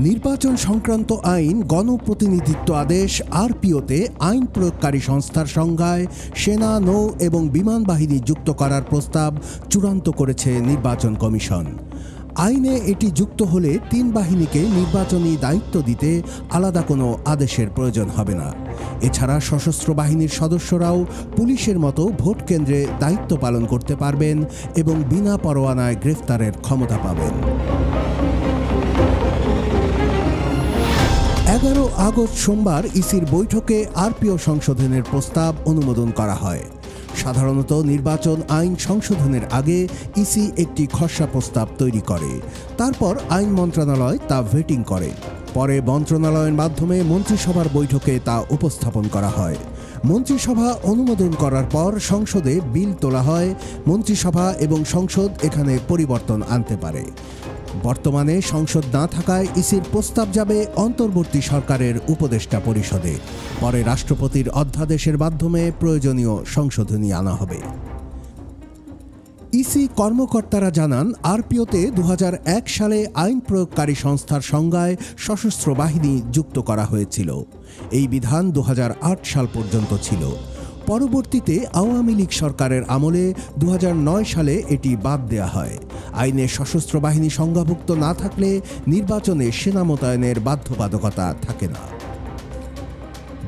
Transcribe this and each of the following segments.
নির্বাচন সংক্রান্ত আইন, গণপ্রতিনিধিত্ব আদেশ, আরপিওতে আইন প্রয়োগকারী সংস্থার সংজ্ঞায় সেনা, নৌ এবং বিমান বাহিনী যুক্ত করার প্রস্তাব চূড়ান্ত করেছে নির্বাচন কমিশন। আইনে এটি যুক্ত হলে তিন বাহিনীকে নির্বাচনী দায়িত্ব দিতে আলাদা কোনো আদেশের প্রয়োজন হবে না। এছাড়া সশস্ত্র বাহিনীর সদস্যরাও পুলিশের মতো ভোট কেন্দ্রে দায়িত্ব পালন করতে পারবেন এবং বিনা পরোয়ানায় গ্রেফতারের ক্ষমতা পাবেন। 11 আগস্ট সোমবার ইসির বৈঠকে আরপিও সংশোধনের প্রস্তাব অনুমোদন করা হয়। সাধারণত নির্বাচন আইন সংশোধনের আগে ইসি একটি খসড়া প্রস্তাব তৈরি করে, তারপর আইন মন্ত্রণালয় তা ভেটিং করে। পরে মন্ত্রণালয়ের মাধ্যমে মন্ত্রিসভার বৈঠকে তা উপস্থাপন করা হয়। মন্ত্রিসভা অনুমোদন করার পর সংসদে বিল তোলা হয়। মন্ত্রিসভা এবং সংসদ এখানে পরিবর্তন আনতে পারে। বর্তমানে সংসদ না থাকায় ইসির প্রস্তাব যাবে অন্তর্বর্তী সরকারের উপদেষ্টা পরিষদে। পরে রাষ্ট্রপতির অধ্যাদেশের মাধ্যমে প্রয়োজনীয় সংশোধনী আনা হবে। ইসি কর্মকর্তারা জানান, আরপিওতে 2001 সালে আইন প্রয়োগকারী সংস্থার সংজ্ঞায় সশস্ত্র বাহিনী যুক্ত করা হয়েছিল। এই বিধান 2008 সাল পর্যন্ত ছিল। পরবর্তীতে আওয়ামী লীগ সরকারের আমলে 2009 সালে এটি বাদ দেওয়া হয়। আইনে সশস্ত্র বাহিনী সংজ্ঞাভুক্ত না থাকলে নির্বাচনে সেনা মোতায়েনের বাধ্যবাধকতা থাকে না।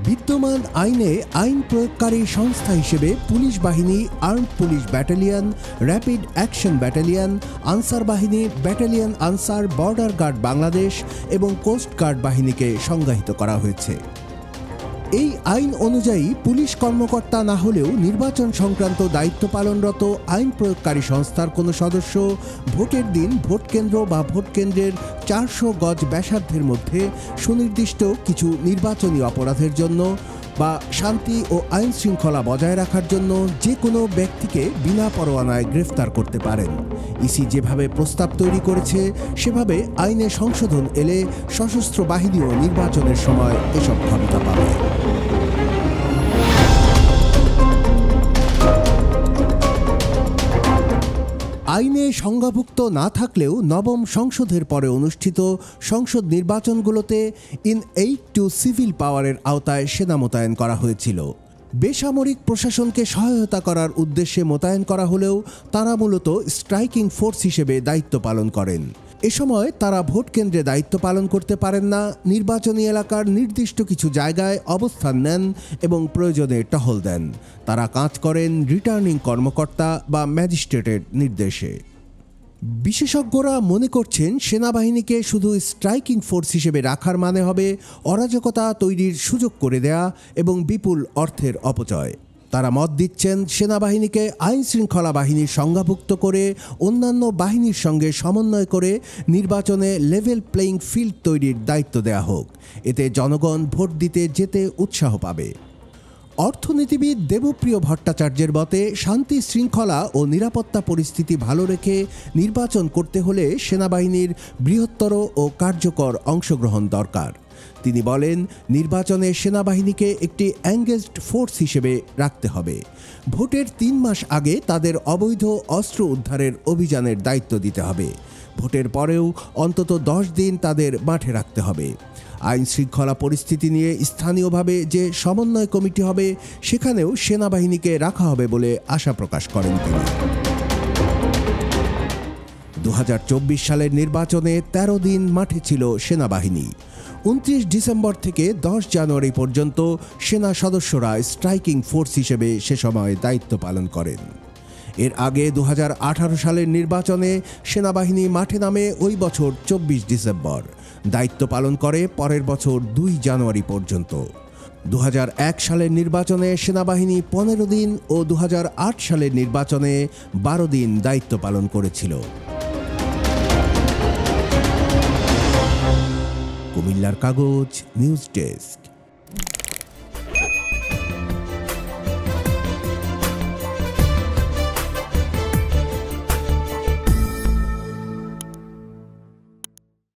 বিদ্যমান আইনে আইন প্রয়োগকারী সংস্থা হিসেবে পুলিশ বাহিনী, armed police battalion, rapid action battalion, Ansar বাহিনী, battalion Ansar, border guard Bangladesh এবং কোস্ট গার্ড বাহিনীকে সংজ্ঞায়িত করা হয়েছে। এই আইন অনুযায়ী পুলিশ কর্মকর্তা না হলেও নির্বাচন সংক্রান্ত দায়িত্ব পালনরত আইন প্রয়োগকারী সংস্থার কোনো সদস্য ভোটের দিন ভোট কেন্দ্র বা ভোট কেন্দ্রের 400 গজ ব্যাসার্ধের মধ্যে সুনির্দিষ্ট কিছু নির্বাচনী অপরাধের জন্য বা শান্তি ও আইন শৃঙ্খলা বজায় রাখার জন্য যে কোনো ব্যক্তিকে বিনা পরোয়ানায় গ্রেফতার করতে পারেন। ইসি যেভাবে প্রস্তাব তৈরি করেছে সেভাবে আইনে সংশোধন এলে সশস্ত্র বাহিনীও নির্বাচনের সময় এসব ক্ষমতা পাবে। আইনে সংজ্ঞাভুক্ত না থাকলেও নবম সংসদের পরে অনুষ্ঠিত সংসদ নির্বাচনগুলোতে ইন-এইড টু সিভিল পাওয়ারের আওতায় সেনা মোতায়েন করা হয়েছিল। বেসামরিক প্রশাসনকে সহায়তা করার উদ্দেশ্যে মোতায়েন করা হলেও তারা মূলত স্ট্রাইকিং ফোর্স হিসেবে দায়িত্ব পালন করেন। এ সময় তারা ভোট কেন্দ্রে দায়িত্ব পালন করতে পারেন না, নির্বাচনী এলাকার নির্দিষ্ট কিছু জায়গায় অবস্থান নেন এবং প্রয়োজনে টহল দেন। তারা কাজ করেন রিটার্নিং কর্মকর্তা বা ম্যাজিস্ট্রেটের নির্দেশে। বিশেষজ্ঞরা মনে করছেন, সেনাবাহিনীকে শুধু স্ট্রাইকিং ফোর্স হিসেবে রাখার মানে হবে অরাজকতা তৈরির সুযোগ করে দেয়া এবং বিপুল অর্থের অপচয়। তারা মত দিচ্ছেন, সেনাবাহিনীকে আইন শৃঙ্খলা বাহিনীর সংজ্ঞাভুক্ত করে অন্যান্য বাহিনীর সঙ্গে সমন্বয় করে নির্বাচনে লেভেল প্লেইং ফিল্ড তৈরির দায়িত্ব দেয়া হোক। এতে জনগণ ভোট দিতে যেতে উৎসাহ পাবে। অর্থনীতিবিদ দেবপ্রিয় ভট্টাচার্যের মতে, শান্তি শৃঙ্খলা ও নিরাপত্তা পরিস্থিতি ভালো রেখে নির্বাচন করতে হলে সেনাবাহিনীর বৃহত্তর ও কার্যকর অংশগ্রহণ দরকার। তিনি বলেন, নির্বাচনে সেনাবাহিনীকে একটি এঙ্গেজড ফোর্স হিসেবে রাখতে হবে। ভোটের 3 মাস আগে তাদের অবৈধ অস্ত্র উদ্ধারের অভিযানের দায়িত্ব দিতে হবে। ভোটের পরেও অন্তত 10 দিন তাদের মাঠে রাখতে হবে। আইন শৃঙ্খলা পরিস্থিতি নিয়ে স্থানীয়ভাবে যে সমন্বয় কমিটি হবে সেখানেও সেনাবাহিনীকে রাখা হবে বলে আশা প্রকাশ করেন তিনি। 2024 সালের নির্বাচনে 13 দিন মাঠে ছিল সেনাবাহিনী। 29 ডিসেম্বর থেকে 10 জানুয়ারি পর্যন্ত সেনা সদস্যরা স্ট্রাইকিং ফোর্স হিসেবে সে সময় দায়িত্ব পালন করেন। এর আগে 2018 সালের নির্বাচনে সেনাবাহিনী মাঠে নামে ওই বছর 24 ডিসেম্বর, দায়িত্ব পালন করে পরের বছর 2 জানুয়ারি পর্যন্ত। 2001 সালের নির্বাচনে সেনাবাহিনী 15 দিন ও 2008 সালের নির্বাচনে 12 দিন দায়িত্ব পালন করেছিল। কুমিল্লার কাগজ, নিউজ ডেস্ক।